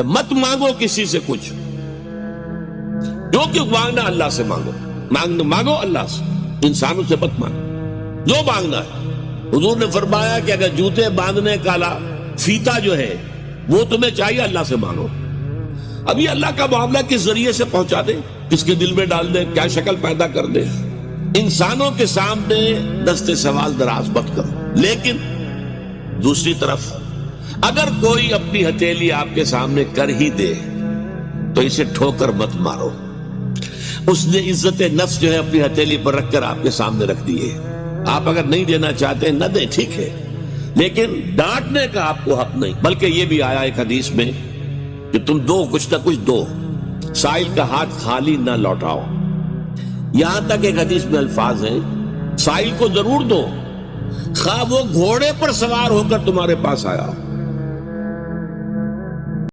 مت مانگو کسی سے کچھ، جو کہ مانگنا اللہ سے مانگو، مانگو اللہ سے، انسانوں سے مت مانگو جو مانگنا ہے۔ حضور نے فرمایا کہ اگر جوتے باندھنے کا فیتا جو ہے وہ تمہیں چاہیے، اللہ سے مانگو۔ ابھی اللہ کا معاملہ کس ذریعے سے پہنچا دے، کس کے دل میں ڈال دے، کیا شکل پیدا کر دے، انسانوں کے سامنے دست سوال دراز مت کرو۔ لیکن دوسری طرف اگر کوئی اپنی ہتھیلی آپ کے سامنے کر ہی دے تو اسے ٹھوکر مت مارو۔ اس نے عزت نفس جو ہے اپنی ہتھیلی پر رکھ کر آپ کے سامنے رکھ دی ہے۔ آپ اگر نہیں دینا چاہتے نہ دیں، ٹھیک ہے، لیکن ڈانٹنے کا آپ کو حق نہیں۔ بلکہ یہ بھی آیا ایک حدیث میں کہ تم دو، کچھ نہ کچھ دو، سائل کا ہاتھ خالی نہ لوٹاؤ۔ یہاں تک ایک حدیث میں الفاظ ہیں سائل کو ضرور دو، خواہ وہ گھوڑے پر سوار ہو کر تمہارے پاس آیا ہو۔